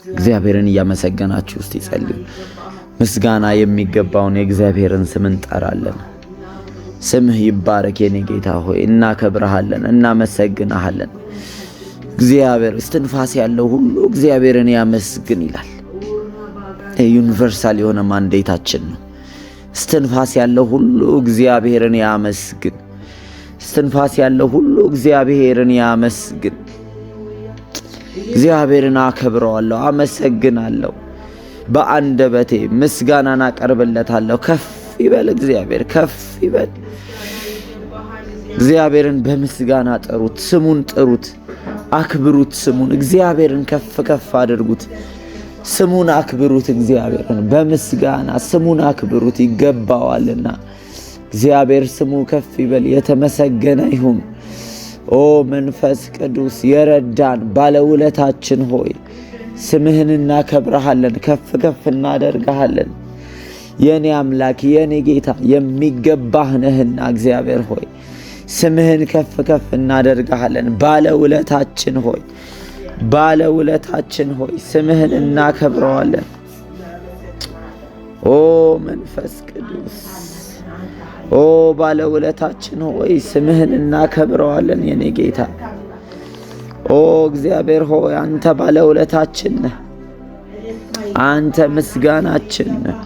እግዚአብሔርን እያመሰገናችሁ እስቲ ጸልዩ። ምስጋና የሚገባውን የእግዚአብሔርን ስም እንጠራለን። ስምህ ይባረክ የኔ ጌታ ሆይ፣ እናከብርሃለን፣ እናመሰግንሃለን። እግዚአብሔር እስትንፋስ ያለው ሁሉ እግዚአብሔርን ያመስግን ይላል። ዩኒቨርሳል የሆነ ማንዴታችን ነው። እስትንፋስ ያለው ሁሉ እግዚአብሔርን ያመስግን። እስትንፋስ ያለው ሁሉ እግዚአብሔርን ያመስግን። እግዚአብሔርን አከብረዋለሁ፣ አመሰግናለሁ። በአንደበቴ ምስጋናን አቀርብለታለሁ። ከፍ ይበል እግዚአብሔር፣ ከፍ ይበል። እግዚአብሔርን በምስጋና ጥሩት፣ ስሙን ጥሩት፣ አክብሩት። ስሙን እግዚአብሔርን ከፍ ከፍ አድርጉት። ስሙን አክብሩት። እግዚአብሔርን በምስጋና ስሙን አክብሩት፣ ይገባዋልና። እግዚአብሔር ስሙ ከፍ ይበል፣ የተመሰገነ ይሁን። ኦ መንፈስ ቅዱስ የረዳን ባለውለታችን ሆይ ስምህን እናከብረሃለን፣ ከፍ ከፍ እናደርግሃለን። የኔ አምላክ የኔ ጌታ የሚገባህ ነህና እግዚአብሔር ሆይ ስምህን ከፍ ከፍ እናደርግሃለን። ባለውለታችን ሆይ ባለውለታችን ሆይ ስምህን እናከብረዋለን። ኦ መንፈስ ቅዱስ ኦ ባለውለታችን ሆይ ስምህን እናከብረዋለን። የኔ ጌታ ኦ እግዚአብሔር ሆይ አንተ ባለውለታችን ነህ፣ አንተ ምስጋናችን ነህ።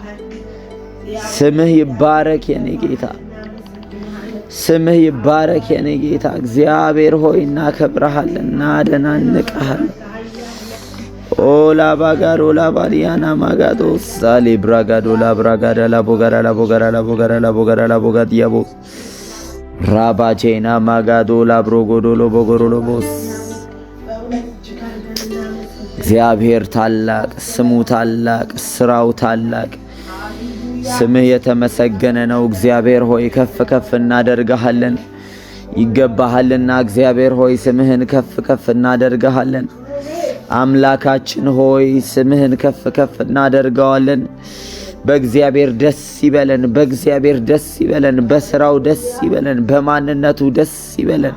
ስምህ ይባረክ የኔ ጌታ፣ ስምህ ይባረክ የኔ ጌታ። እግዚአብሔር ሆይ እናከብረሃለን፣ እናደናንቅሃለን። ኦ ላባጋዶ ላባዲያና ማጋዶ ሳሌ ብራጋዶ ላብራጋዳ ላቦጋራ ላቦጋራ ላቦጋራ ላቦጋራ ላቦጋዲያቦ ራባቼና ማጋዶ ላብሮጎዶ ሎቦጎሮ ሎቦስ። እግዚአብሔር ታላቅ፣ ስሙ ታላቅ፣ ስራው ታላቅ። ስምህ የተመሰገነ ነው። እግዚአብሔር ሆይ ከፍ ከፍ እናደርግሃለን፣ ይገባሃልና። እግዚአብሔር ሆይ ስምህን ከፍ ከፍ እናደርግሃለን። አምላካችን ሆይ ስምህን ከፍ ከፍ እናደርገዋለን። በእግዚአብሔር ደስ ይበለን፣ በእግዚአብሔር ደስ ይበለን፣ በስራው ደስ ይበለን፣ በማንነቱ ደስ ይበለን።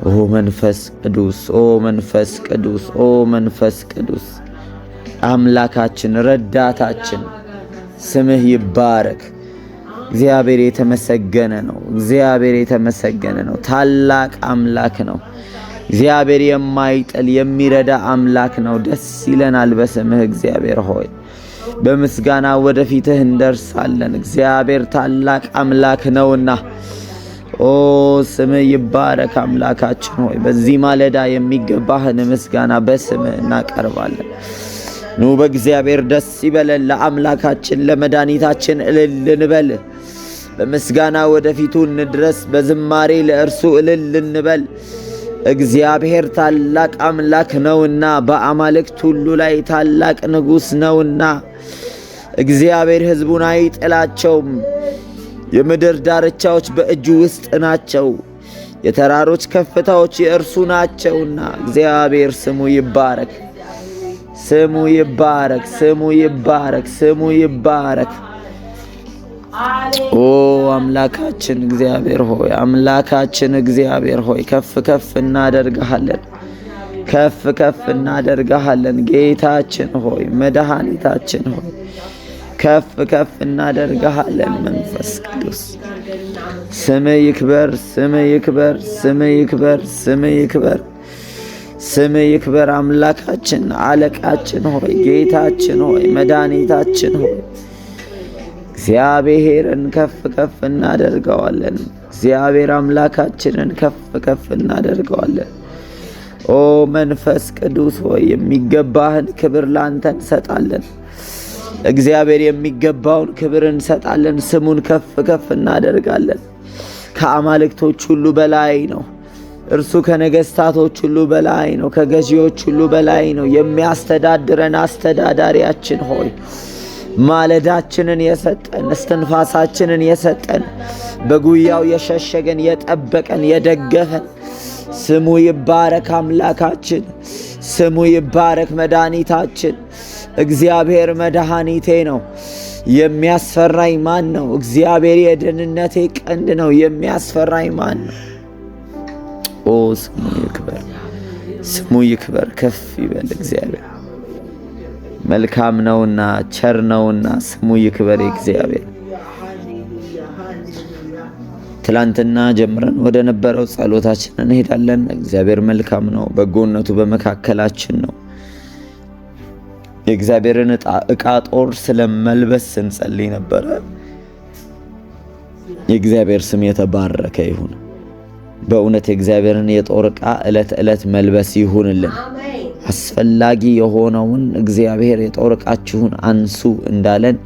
ኦ መንፈስ ቅዱስ፣ ኦ መንፈስ ቅዱስ፣ ኦ መንፈስ ቅዱስ አምላካችን ረዳታችን ስምህ ይባረክ። እግዚአብሔር የተመሰገነ ነው። እግዚአብሔር የተመሰገነ ነው። ታላቅ አምላክ ነው። እግዚአብሔር የማይጥል የሚረዳ አምላክ ነው። ደስ ይለናል በስምህ እግዚአብሔር ሆይ። በምስጋና ወደፊትህ እንደርሳለን። እግዚአብሔር ታላቅ አምላክ ነውና ኦ ስምህ ይባረክ አምላካችን ሆይ። በዚህ ማለዳ የሚገባህን ምስጋና በስምህ እናቀርባለን። ኑ በእግዚአብሔር ደስ ይበለን፣ ለአምላካችን ለመድኃኒታችን እልል እንበል። በምስጋና ወደፊቱ እንድረስ፣ በዝማሬ ለእርሱ እልል እንበል። እግዚአብሔር ታላቅ አምላክ ነውና፣ በአማልክት ሁሉ ላይ ታላቅ ንጉሥ ነውና። እግዚአብሔር ሕዝቡን አይጥላቸውም። የምድር ዳርቻዎች በእጁ ውስጥ ናቸው፣ የተራሮች ከፍታዎች የእርሱ ናቸውና። እግዚአብሔር ስሙ ይባረክ፣ ስሙ ይባረክ፣ ስሙ ይባረክ፣ ስሙ ይባረክ። ኦ አምላካችን እግዚአብሔር ሆይ፣ አምላካችን እግዚአብሔር ሆይ ከፍ ከፍ እናደርግሃለን፣ ከፍ ከፍ እናደርግሃለን። ጌታችን ሆይ መድኃኒታችን ሆይ ከፍ ከፍ እናደርግሃለን። መንፈስ ቅዱስ ስምህ ይክበር፣ ስምህ ይክበር፣ ስምህ ይክበር፣ ስምህ ይክበር፣ ስምህ ይክበር። አምላካችን አለቃችን ሆይ ጌታችን ሆይ መድኃኒታችን ሆይ እግዚአብሔርን ከፍ ከፍ እናደርገዋለን። እግዚአብሔር አምላካችንን ከፍ ከፍ እናደርገዋለን። ኦ መንፈስ ቅዱስ ሆይ የሚገባህን ክብር ላንተ እንሰጣለን። እግዚአብሔር የሚገባውን ክብር እንሰጣለን። ስሙን ከፍ ከፍ እናደርጋለን። ከአማልክቶች ሁሉ በላይ ነው እርሱ፣ ከነገስታቶች ሁሉ በላይ ነው፣ ከገዢዎች ሁሉ በላይ ነው። የሚያስተዳድረን አስተዳዳሪያችን ሆይ ማለዳችንን የሰጠን፣ እስትንፋሳችንን የሰጠን፣ በጉያው የሸሸገን፣ የጠበቀን፣ የደገፈን ስሙ ይባረክ። አምላካችን ስሙ ይባረክ። መድኃኒታችን እግዚአብሔር መድኃኒቴ ነው። የሚያስፈራኝ ማን ነው? እግዚአብሔር የደህንነቴ ቀንድ ነው። የሚያስፈራኝ ማን ነው? ኦ ስሙ ይክበር፣ ስሙ ይክበር ከፍ ይበል። እግዚአብሔር መልካም ነውና ቸር ነውና ስሙ ይክበር እግዚአብሔር። ትላንትና ጀምረን ወደ ነበረው ጸሎታችን እንሄዳለን። እግዚአብሔር መልካም ነው፣ በጎነቱ በመካከላችን ነው። የእግዚአብሔርን ዕቃ ጦር ስለመልበስ ስንጸልይ ነበረ። የእግዚአብሔር ስም የተባረከ ይሁን። በእውነት የእግዚአብሔርን የጦር ዕቃ ዕለት ዕለት መልበስ ይሁንልን። አስፈላጊ የሆነውን እግዚአብሔር የጦር ዕቃችሁን አንሱ እንዳለን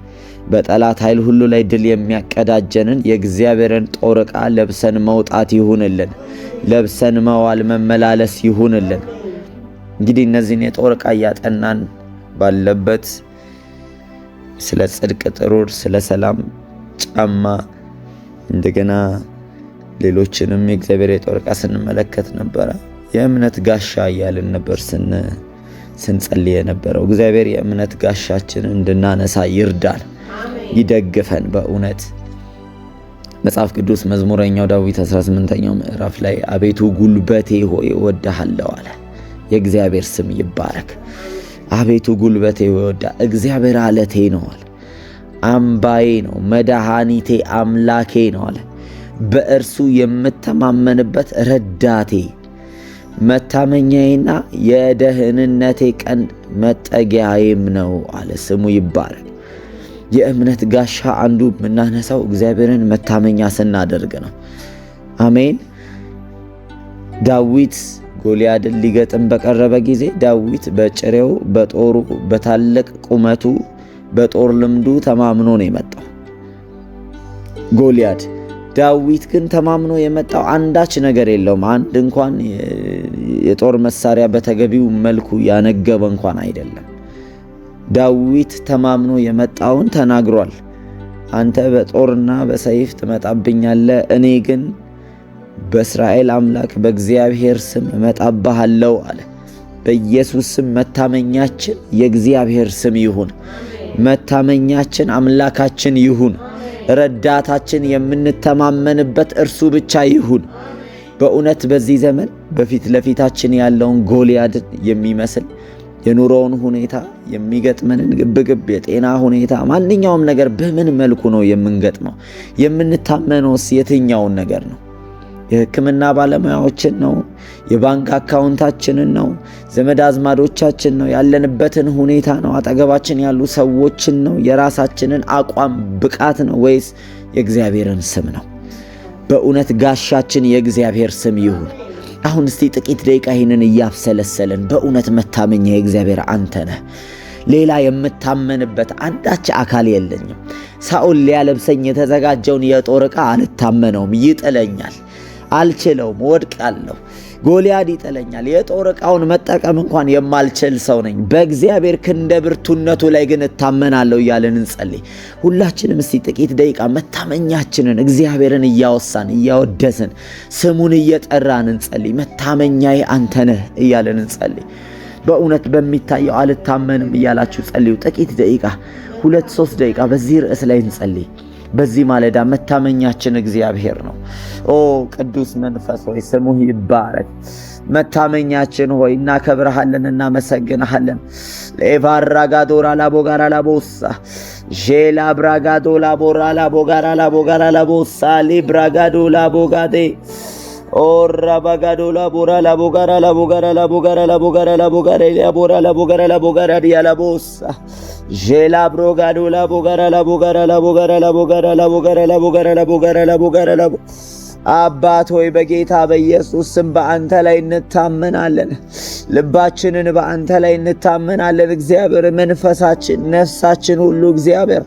በጠላት ኃይል ሁሉ ላይ ድል የሚያቀዳጀንን የእግዚአብሔርን ጦር ዕቃ ለብሰን መውጣት ይሁንልን። ለብሰን መዋል መመላለስ ይሁንልን። እንግዲህ እነዚህን የጦር ዕቃ እያጠናን ባለበት ስለ ጽድቅ ጥሩር፣ ስለ ሰላም ጫማ፣ እንደገና ሌሎችንም የእግዚአብሔር የጦር ዕቃ ስንመለከት ነበረ። የእምነት ጋሻ እያልን ነበር ስንጸልይ የነበረው። እግዚአብሔር የእምነት ጋሻችንን እንድናነሳ ይርዳን፣ ይደግፈን። በእውነት መጽሐፍ ቅዱስ መዝሙረኛው ዳዊት 18ኛው ምዕራፍ ላይ አቤቱ ጉልበቴ ሆይ እወድሃለሁ አለ። የእግዚአብሔር ስም ይባረክ። አቤቱ ጉልበቴ ሆይ እግዚአብሔር አለቴ ነው አለ። አምባዬ ነው፣ መድኃኒቴ፣ አምላኬ ነው አለ። በእርሱ የምተማመንበት ረዳቴ፣ መታመኛዬና የደህንነቴ ቀንድ መጠጊያዬም ነው አለ። ስሙ ይባረክ። የእምነት ጋሻ አንዱ የምናነሳው እግዚአብሔርን መታመኛ ስናደርግ ነው። አሜን። ዳዊት ጎልያድን ሊገጥም በቀረበ ጊዜ ዳዊት በጭሬው፣ በጦሩ፣ በታላቅ ቁመቱ፣ በጦር ልምዱ ተማምኖ ነው የመጣው ጎልያድ። ዳዊት ግን ተማምኖ የመጣው አንዳች ነገር የለውም። አንድ እንኳን የጦር መሳሪያ በተገቢው መልኩ ያነገበ እንኳን አይደለም። ዳዊት ተማምኖ የመጣውን ተናግሯል። አንተ በጦርና በሰይፍ ትመጣብኛለህ፣ እኔ ግን በእስራኤል አምላክ በእግዚአብሔር ስም እመጣብሃለሁ አለ። በኢየሱስ ስም መታመኛችን የእግዚአብሔር ስም ይሁን። መታመኛችን አምላካችን ይሁን። ረዳታችን የምንተማመንበት እርሱ ብቻ ይሁን። በእውነት በዚህ ዘመን በፊት ለፊታችን ያለውን ጎልያድን የሚመስል የኑሮውን ሁኔታ የሚገጥመንን ግብግብ፣ የጤና ሁኔታ፣ ማንኛውም ነገር በምን መልኩ ነው የምንገጥመው? የምንታመነውስ የትኛውን ነገር ነው? የሕክምና ባለሙያዎችን ነው? የባንክ አካውንታችንን ነው? ዘመድ አዝማዶቻችን ነው? ያለንበትን ሁኔታ ነው? አጠገባችን ያሉ ሰዎችን ነው? የራሳችንን አቋም ብቃት ነው? ወይስ የእግዚአብሔርን ስም ነው? በእውነት ጋሻችን የእግዚአብሔር ስም ይሁን። አሁን እስቲ ጥቂት ደቂቃ ይህንን እያብሰለሰልን በእውነት መታመኛ የእግዚአብሔር አንተ ነህ። ሌላ የምታመንበት አንዳች አካል የለኝም። ሳኦል ሊያለብሰኝ የተዘጋጀውን የጦር ዕቃ አልታመነውም። ይጥለኛል፣ አልችለውም፣ ወድቃለሁ። ጎልያድ ይጥለኛል። የጦር ዕቃውን መጠቀም እንኳን የማልችል ሰው ነኝ። በእግዚአብሔር ክንደ ብርቱነቱ ላይ ግን እታመናለሁ እያለን እንጸልይ። ሁላችንም እስቲ ጥቂት ደቂቃ መታመኛችንን እግዚአብሔርን እያወሳን እያወደስን ስሙን እየጠራን እንጸልይ። መታመኛዬ አንተ ነህ እያለን እንጸልይ። በእውነት በሚታየው አልታመንም እያላችሁ ጸልዩ። ጥቂት ደቂቃ 2-3 ደቂቃ በዚህ ርዕስ ላይ እንጸልይ። በዚህ ማለዳ መታመኛችን እግዚአብሔር ነው። ኦ ቅዱስ መንፈስ ሆይ ስሙህ ይባረክ። መታመኛችን ሆይ እናከብርሃለን፣ እናመሰግንሃለን። ለኤቫራጋዶራ ላቦጋራ ላቦሳ ጄላ ብራጋዶ ላቦራ ላቦጋራ ላቦጋራ ላቦሳ ሊብራጋዶ ላቦጋዴ ኦራ ባጋዶ ላቦራ ላቦጋራ ላቦጋራ ላቦጋራ ላቦጋራ ላቦጋራ ላቦራ ላቦጋራ ላቦጋራ ዲያላቦሳ ጄላ ብሮጋዶ ላቦጋራ ላቦጋራ ላቦጋራ ላቦጋራ ላቦጋራ ላቦጋራ ላቦጋራ ላቦጋራ ላቦ አባት ሆይ በጌታ በኢየሱስ ስም በአንተ ላይ እንታመናለን። ልባችንን በአንተ ላይ እንታመናለን። እግዚአብሔር መንፈሳችን፣ ነፍሳችን ሁሉ እግዚአብሔር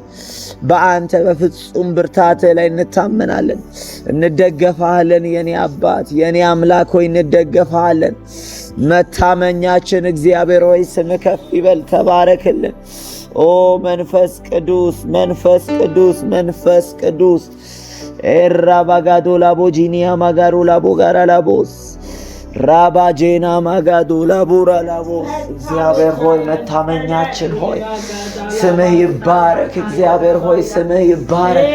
በአንተ በፍጹም ብርታት ላይ እንታመናለን። እንደገፋለን። የኔ አባት የኔ አምላክ ሆይ እንደገፋለን። መታመኛችን እግዚአብሔር ሆይ ስም ከፍ ይበል፣ ተባረክልን። ኦ መንፈስ ቅዱስ መንፈስ ቅዱስ መንፈስ ቅዱስ ኤራባጋዶ ላቦጂኒያ ማጋሩ ላቦጋራ ላቦስ ራባጄና ማጋዶ ላቦራ ላቦስ እግዚአብሔር ሆይ መታመኛችን ሆይ ስምህ ይባረክ። እግዚአብሔር ሆይ ስምህ ይባረክ።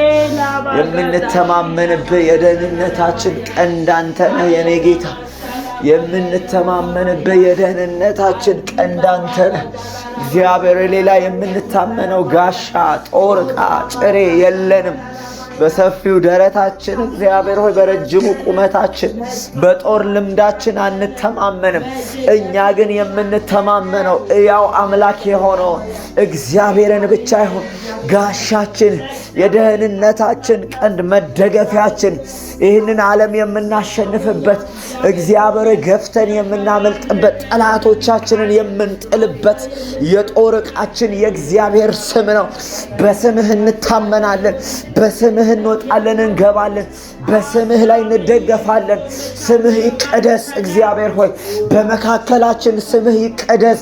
የምንተማመንብህ የደህንነታችን ቀንድ አንተ ነህ የኔ ጌታ። የምንተማመንበት የደህንነታችን ቀንድ አንተ ነህ እግዚአብሔር። ሌላ የምንታመነው ጋሻ ጦር ዕቃ ጭሬ የለንም። በሰፊው ደረታችን እግዚአብሔር ሆይ በረጅሙ ቁመታችን በጦር ልምዳችን አንተማመንም። እኛ ግን የምንተማመነው ያው አምላክ የሆነውን እግዚአብሔርን ብቻ ይሁን። ጋሻችን፣ የደህንነታችን ቀንድ፣ መደገፊያችን፣ ይህንን ዓለም የምናሸንፍበት እግዚአብሔር ገፍተን የምናመልጥበት ጠላቶቻችንን የምንጥልበት የጦር ዕቃችን የእግዚአብሔር ስም ነው። በስምህ እንታመናለን። በስምህ እንወጣለን እንገባለን። በስምህ ላይ እንደገፋለን። ስምህ ይቀደስ እግዚአብሔር ሆይ በመካከላችን ስምህ ይቀደስ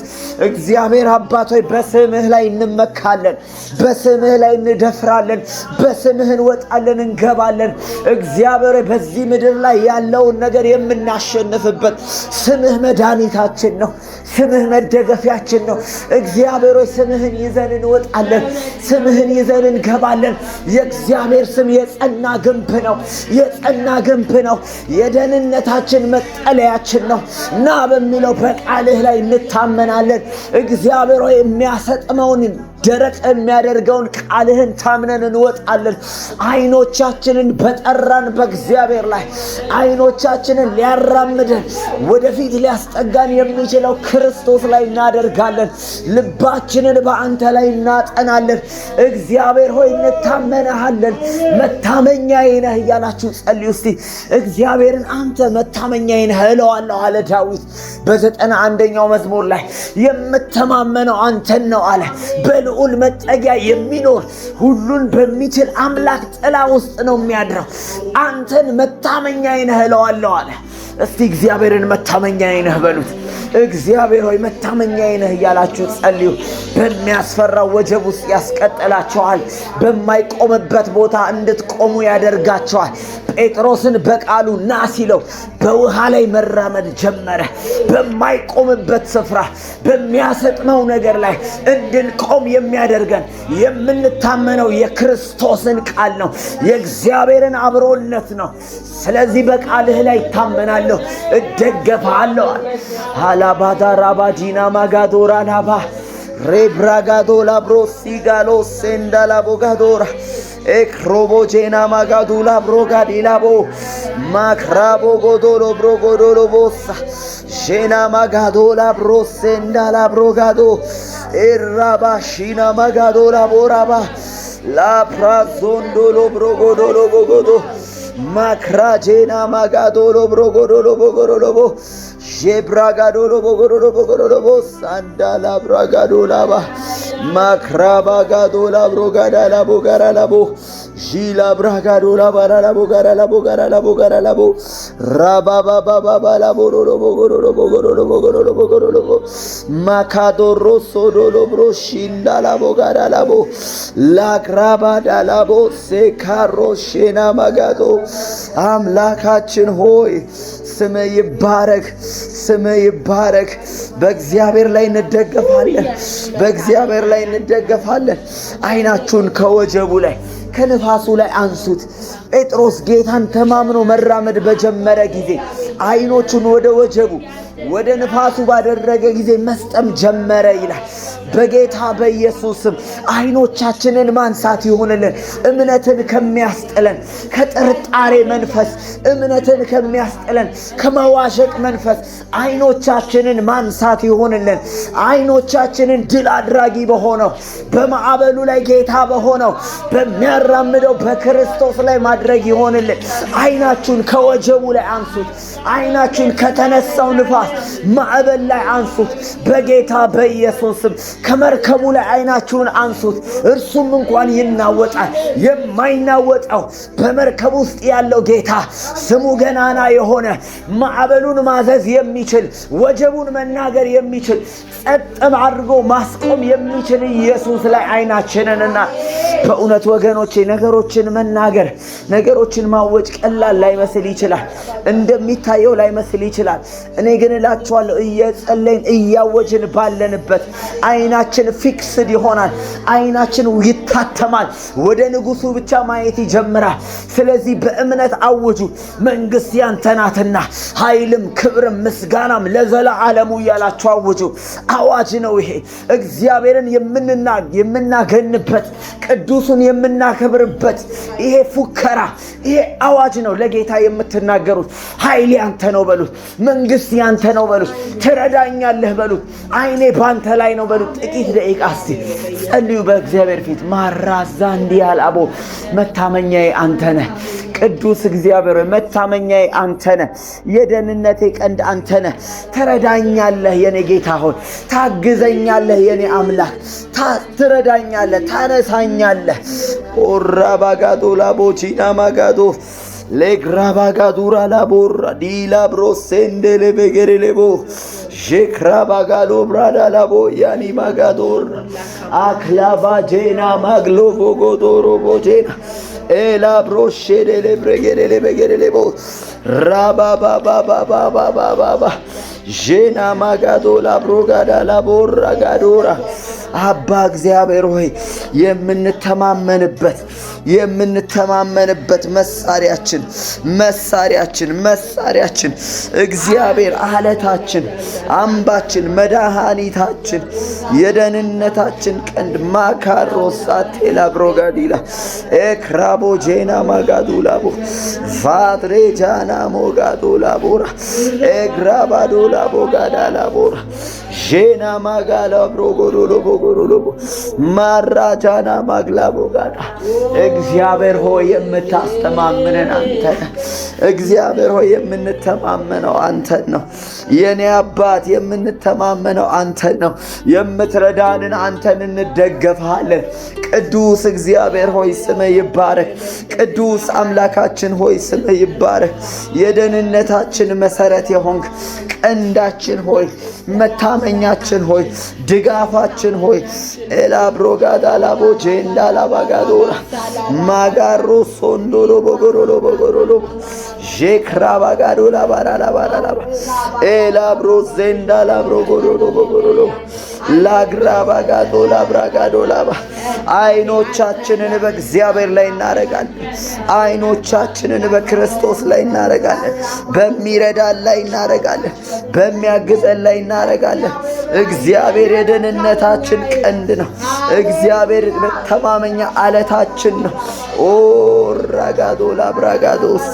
እግዚአብሔር አባት ሆይ በስምህ ላይ እንመካለን። በስምህ ላይ እንደፍራለን። በስምህ እንወጣለን እንገባለን እግዚአብሔር በዚህ ምድር ላይ ያለውን ነገር የምናሸንፍበት ስምህ መድኃኒታችን ነው። ስምህ መደገፊያችን ነው እግዚአብሔር ሆይ ስምህን ይዘን እንወጣለን። ስምህን ይዘን እንገባለን። የእግዚአብሔር ስም የጸና ግንብ ነው። የጸና ግንብ ነው። የደህንነታችን መጠለያችን ነው። ና በሚለው በቃልህ ላይ እንታመናለን እግዚአብሔር ሆይ የሚያሰጥመውን ደረቅ የሚያደርገውን ቃልህን ታምነን እንወጣለን። አይኖቻችንን በጠራን በእግዚአብሔር ላይ አይኖቻችንን ሊያራምደን ወደፊት ሊያስጠጋን የሚችለው ክርስቶስ ላይ እናደርጋለን። ልባችንን በአንተ ላይ እናጠናለን እግዚአብሔር ሆይ እንታመናሃለን። መታመኛዬ ነህ እያላችሁ ጸልዩ እስቲ። እግዚአብሔርን አንተ መታመኛዬ ነህ እለዋለሁ አለ ዳዊት በ91ኛው መዝሙር ላይ። የምተማመነው አንተን ነው አለ። በልዑል መጠጊያ የሚኖር ሁሉን በሚችል አምላክ ጥላ ውስጥ ነው የሚያድረው። አንተን መታመኛዬ ነህ እለዋለሁ አለ። እስቲ እግዚአብሔርን መታመኛዬ ነህ በሉት። እግዚአብሔር ሆይ መታመኛዬ ነህ እያላችሁ ጸልዩ። በሚያስፈራው ወጀብ ውስጥ ያስቀጥላችኋል። በማይቆምበት ቦታ እንድትቆሙ ያደርጋችኋል። ጴጥሮስን በቃሉ ና ሲለው በውሃ ላይ መራመድ ጀመረ። በማይቆምበት ስፍራ በሚያሰጥመው ነገር ላይ እንድንቆም የሚያደርገን የምንታመነው የክርስቶስን ቃል ነው፣ የእግዚአብሔርን አብሮነት ነው። ስለዚህ በቃልህ ላይ ታመናለሁ፣ እደገፋለሁ። አላባዳ ራባጂና ማጋዶራ ላባ ሬብራጋዶ ላብሮሲጋሎ ሴንዳላ ቦጋዶራ ኤክሮቦጄና ማጋዱላ ብሮጋዲላቦ ማክራቦ ጎዶሎ ብሮጎዶሎ ቦሳ ጄና ማጋዶላ ብሮሴንዳላ ብሮጋዶ ኤራባሺና ማጋዶላ ቦራባ ላፕራዞንዶሎ ብሮጎዶሎ ቦጎዶ ማክራጄና ማጋዶሎ ብሮጎዶሎ ቦጎዶሎ ቦ ጄብራጋዶሎ ቦጎዶሎ ቦጎዶሎ ቦ ሳንዳላ ብራጋዶላ ባ ማክራባጋዶላ ብሮጋዳላ ቦጋራላቦ ጂላ ብራጋዶላ ባራላ ቦጋራላ ቦጋራላ ቦጋራላቦ ራባባባባላ ቦሮሎ ቦጎዶሎ ቦጎዶሎ ቦጎዶሎ ቦጎዶሎ ማካዶሮ ሶዶሎ ብሮሺንዳላ ቦጋራላቦ ላክራባዳላቦ ሴካሮ ሼና ማጋዶ አምላካችን ሆይ ስም ይባረክ፣ ስም ይባረክ። በእግዚአብሔር ላይ እንደገፋለን፣ በእግዚአብሔር ላይ እንደገፋለን። አይናችሁን ከወጀቡ ላይ ከነፋሱ ላይ አንሱት። ጴጥሮስ ጌታን ተማምኖ መራመድ በጀመረ ጊዜ አይኖቹን ወደ ወጀቡ ወደ ነፋሱ ባደረገ ጊዜ መስጠም ጀመረ ይላል። በጌታ በኢየሱስም አይኖቻችንን ማንሳት ይሁንልን። እምነትን ከሚያስጥለን ከጥርጣሬ መንፈስ፣ እምነትን ከሚያስጥለን ከመዋሸቅ መንፈስ አይኖቻችንን ማንሳት ይሁንልን። አይኖቻችንን ድል አድራጊ በሆነው በማዕበሉ ላይ ጌታ በሆነው በሚያራምደው በክርስቶስ ላይ ማድረግ ይሁንልን። አይናችሁን ከወጀቡ ላይ አንሱት። አይናችሁን ከተነሳው ንፋስ ማዕበል ላይ አንሱት። በጌታ በኢየሱስም ከመርከቡ ላይ አይናችሁን አንሱት። እርሱም እንኳን ይናወጣል። የማይናወጠው በመርከብ ውስጥ ያለው ጌታ ስሙ ገናና የሆነ ማዕበሉን ማዘዝ የሚችል ወጀቡን መናገር የሚችል ጸጥም አድርጎ ማስቆም የሚችል ኢየሱስ ላይ አይናችንንና በእውነት ወገኖቼ ነገሮችን መናገር ነገሮችን ማወጭ ቀላል ላይመስል ይችላል፣ እንደሚታየው ላይመስል ይችላል። እኔ ግን እላችኋለሁ እየጸለይን እያወጅን ባለንበት አይናችን ፊክስድ ይሆናል። አይናችን ይታተማል። ወደ ንጉሱ ብቻ ማየት ይጀምራል። ስለዚህ በእምነት አውጁ፣ መንግስት ያንተ ናትና ኃይልም ክብርም ምስጋናም ለዘላለሙ እያላችሁ አውጁ። አዋጅ ነው ይሄ። እግዚአብሔርን የምናገንበት ቅዱሱን የምናከብርበት ይሄ ፉከራ፣ ይሄ አዋጅ ነው። ለጌታ የምትናገሩት ኃይል ያንተ ነው በሉት። መንግስት ያንተ ነው በሉት። ትረዳኛለህ በሉት። አይኔ ባንተ ላይ ነው በሉት። ጥቂት ደቂቃ እስቲ ጸልዩ በእግዚአብሔር ፊት። ማራዛ እንዲያል አቦ መታመኛዬ አንተ ነህ። ቅዱስ እግዚአብሔር መታመኛዬ አንተ ነህ። የደህንነቴ ቀንድ አንተ ነህ። ትረዳኛለህ የኔ ጌታ ሆይ፣ ታግዘኛለህ የኔ አምላክ፣ ትረዳኛለህ፣ ታነሳኛለህ። ኦራባጋዶ ላቦቺና ማጋዶ ሌግራባጋዱራ ላቦራ ዲላብሮሴንደለ በገረሌቦ ጄክራባጋዶ ብራዳ ላቦ ያኒ ማጋዶር አክላባጄና ማግሎቦ ጎዶሮ ቦጄና ኤላብሮሼደለ ብረገደለ በገረሌቦ ራባባባባባባባባ ጄና ማጋዶ ላብሮጋዳ ላቦራ ጋዶራ አባ እግዚአብሔር ሆይ የምንተማመንበት መሳሪያችን እግዚአብሔር አለታችን፣ አምባችን፣ መድኃኒታችን፣ የደህንነታችን ቀንድ ማካሮሳቴ ላብሮጋዲላ ኤክራቦጄና ማጋዱላቦ ቫድሬጃና ሞጋዶላቦራ ኤግራባዶ ላቦጋዳ ላቦራ ጄና ማጋላ ብሮጎዶሎቦ ማራጃና ማግላቦ ጋዳ እግዚአብሔር ሆይ የምታስተማምነን አንተ ነህ። እግዚአብሔር ሆይ የምንተማመነው አንተ ነው። የኔ አባት የምንተማመነው አንተ ነው። የምትረዳንን አንተን እንደገፋለን። ቅዱስ እግዚአብሔር ሆይ ስምህ ይባረክ። ቅዱስ አምላካችን ሆይ ስምህ ይባረክ። የደህንነታችን መሰረት የሆንክ ቀንዳችን ሆይ፣ መታመኛችን ሆይ፣ ድጋፋችን ሆይ ኤላብሮጋዳ ላቦጄ እንዳላባጋዶራ ማጋሮ ሶንዶሎ ቦጎሮሎ ቦጎሮሎ ጄክራባጋዶ ላባራላባራላባ ኤላብሮ ዜንዳላብሮ ጎሮሎ ቦጎሮሎ ላግራባጋዶ ላብራጋዶ ላባ አይኖቻችንን በእግዚአብሔር ላይ እናረጋለን። አይኖቻችንን በክርስቶስ ላይ እናረጋለን። በሚረዳን ላይ እናረጋለን። በሚያግዘን ላይ እናረጋለን። እግዚአብሔር የደህንነታችን ቀንድ ነው። እግዚአብሔር መተማመኛ አለታችን ነው። ኦ ራጋዶ ላብራጋዶስ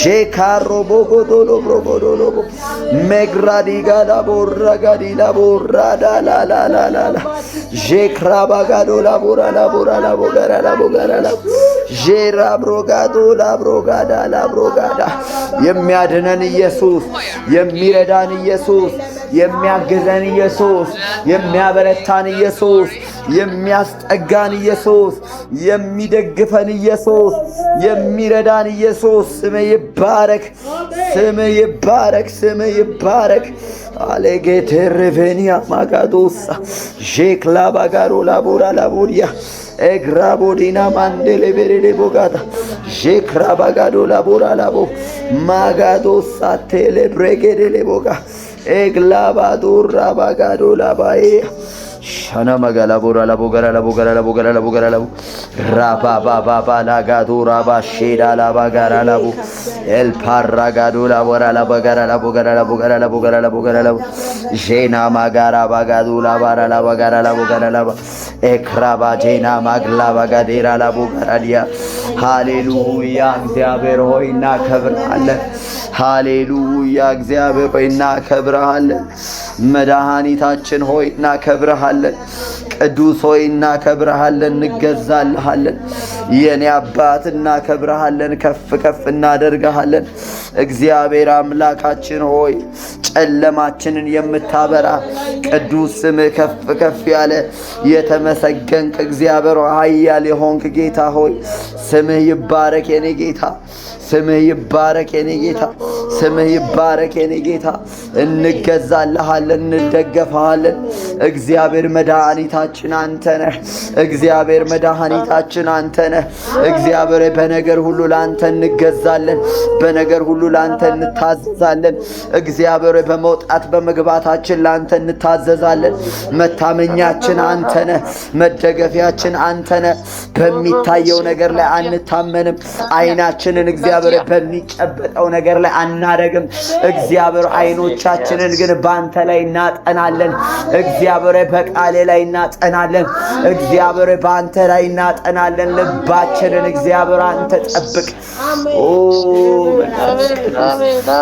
ጄካሮ ቦጎዶሎ ብሮጎዶሎ ሜግራዲጋላ ቦራጋዲ ላቦራዳ ላላላላ ጄክራባጋዶ ላቦራ ላቦራ ላቦጋራ ላቦጋራ ላ ጄራ ብሮጋዶ ላብሮጋዳ ላብሮጋዳ የሚያድነን ኢየሱስ፣ የሚረዳን ኢየሱስ፣ የሚያግዘን ኢየሱስ፣ የሚያበረታን ኢየሱስ፣ የሚያስጠጋን ኢየሱስ፣ የሚደግፈን ኢየሱስ፣ የሚረዳን ኢየሱስ ስምህ ይባረክ፣ ስምህ ይባረክ፣ ስምህ ይባረክ። አሌጌቴሬቬኒያ ማጋዶሳ ጄክላ ባጋሮ ላቦራ ላቦሪያ ኤግራቦዲና ማንዴሌ ቤሬሌ ቦጋታ ጄክራ ባጋዶ ላቦራ ላቦ ማጋዶሳ ቴሌ ብሬጌዴሌ ቦጋ ኤግላባዶራ ባጋዶ ላባዬ ሻና ማጋላ ቦራ ላቦጋራ ላቦጋራ ላቦጋራ ላቦጋራ ላቦ ራባ ባባ ላጋዶ ራባ ሼዳ ላባጋራ ላቦ ኤል ፓራጋዶ ላቦራ ላባጋራ ላቦጋራ ላቦጋራ ላቦጋራ ላቦጋራ ላቦ ጄና ማጋራ ባጋዶ ላባራ ላባጋራ ላቦጋራ ላባ ኤክራባ ጄና ማግላ ባጋዴራ ላቦጋራ ዲያ ሃሌሉያ እግዚአብሔር ሆይ እናከብርሃለን። ሃሌሉያ እግዚአብሔር ሆይ እናከብርሃለን። መድኃኒታችን ሆይ እናከብርሃለን። ቅዱስ ሆይ እናከብርሃለን፣ እንገዛልሃለን። የኔ አባት እናከብርሃለን፣ ከፍ ከፍ እናደርግሃለን። እግዚአብሔር አምላካችን ሆይ ጨለማችንን የምታበራ ቅዱስ ስምህ ከፍ ከፍ ያለ የተመሰገንክ እግዚአብሔር ኃያል የሆንክ ጌታ ሆይ ስምህ ይባረክ የኔ ጌታ፣ ስምህ ይባረክ የኔ ጌታ፣ ስምህ ይባረክ የኔ ጌታ። እንገዛልሃለን፣ እንደገፋሃለን። እግዚአብሔር መድኃኒታችን አንተ ነህ። እግዚአብሔር መድኃኒታችን አንተ ነህ። እግዚአብሔር በነገር ሁሉ ለአንተ እንገዛለን፣ በነገር ሁሉ ለአንተ እንታዘዛለን። እግዚአብሔር በመውጣት በመግባታችን ለአንተ እንታዘዛለን። መታመኛችን አንተ ነህ፣ መደገፊያችን አንተ ነህ። በሚታየው ነገር ላይ አንታመንም። አይናችንን እግዚአብሔር በሚጨበጠው ነገር ላይ አናደርግም። እግዚአብሔር አይኖቻችንን ግን በአንተ ላይ እናጠናለን። እግዚአብሔር በቃሌ ላይ እናጠናለን። እግዚአብሔር በአንተ ላይ እናጠናለን። ልባችንን እግዚአብሔር አንተ ጠብቅ።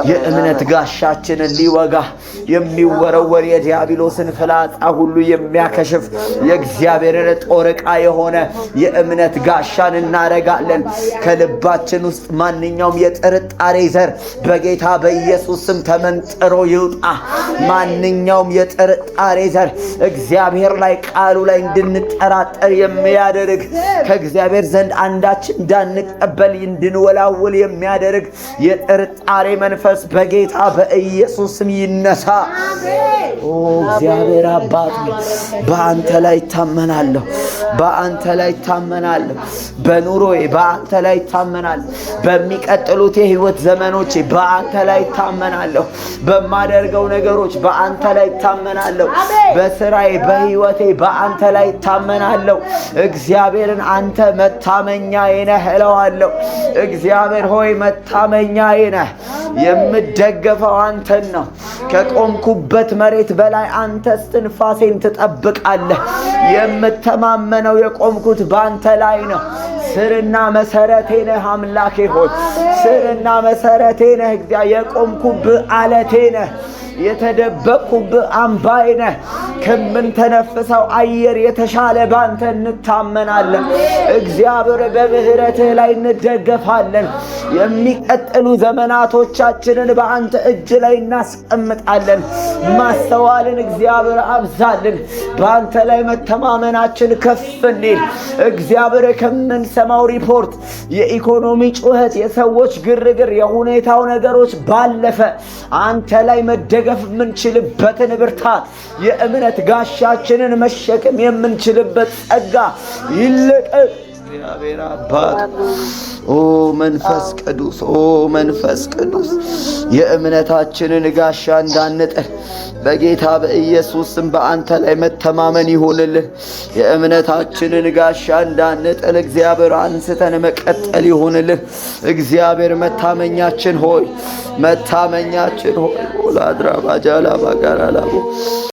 የእምነት ጋሻችንን ሊወጋ የሚወረወር የዲያብሎስን ፍላጻ ሁሉ የሚያከሽፍ የእግዚአብሔርን ጦር ዕቃ የሆነ የእምነት ጋሻን እናደርጋለን። ከልባችን ውስጥ ማንኛውም የጥርጣሬ ዘር በጌታ በኢየሱስ ስም ተመንጥሮ ይውጣ። ማንኛውም የጥርጣሬ ዘር እግዚአብሔር ላይ ቃሉ ላይ እንድንጠራጠር የሚያደርግ ከእግዚአብሔር ዘንድ አንዳች እንዳንቀበል እንድንወላውል የሚያደርግ የጥርጣሬ መንፈስ በጌታ በኢየሱስ ስም ይነሳ። እግዚአብሔር አባት በአንተ ላይ ታመናለሁ፣ በአንተ ላይ ታመናለሁ። በኑሮዬ በአንተ ላይ ታመናለሁ። በሚቀጥሉት የህይወት ዘመኖቼ በአንተ ላይ ታመናለሁ። በማደርገው ነገሮች በአንተ ላይ ታመናለሁ። በስራዬ በህይወቴ በአንተ ላይ ታመናለሁ። እግዚአብሔርን አንተ መታመኛዬ ነህ እለዋለሁ። እግዚአብሔር ሆይ መታመኛዬ ነህ። የምደገፈው አንተን ነው። ከቆምኩበት መሬት በላይ አንተ እስትንፋሴን ትጠብቃለህ። የምተማመነው የቆምኩት በአንተ ላይ ነው። ስርና መሰረቴ ነህ አምላኬ ሆይ፣ ስርና መሰረቴ ነህ። የቆምኩብህ አለቴ ነህ። የተደበቅኩብህ አምባዬ ነህ። ከምንተነፍሰው አየር የተሻለ ባንተ እንታመናለን። እግዚአብሔር በምህረትህ ላይ እንደገፋለን። የሚቀጥሉ ዘመናቶቻችንን በአንተ እጅ ላይ እናስቀምጣለን። ማስተዋልን እግዚአብሔር አብዛልን። በአንተ ላይ መተማመናችን ከፍ እንዲል እግዚአብሔር ከምንሰማው ሪፖርት፣ የኢኮኖሚ ጩኸት፣ የሰዎች ግርግር፣ የሁኔታው ነገሮች ባለፈ አንተ ላይ መደገፍ የምንችልበትን ብርታት፣ የእምነት ጋሻችንን መሸከም የምንችልበት ጸጋ ይልቀቅ። እግዚአብሔር አባት መንፈስ ቅዱስ መንፈስ ቅዱስ የእምነታችንን ጋሻ እንዳንጥል በጌታ በኢየሱስ ስም በአንተ ላይ መተማመን ይሁንልን። የእምነታችንን ጋሻ እንዳንጥል እግዚአብሔር አንስተን መቀጠል ይሁንልን። እግዚአብሔር መታመኛችን ሆይ፣ መታመኛችን ሆይ ላድራ ባጃላ ባጋራላቦ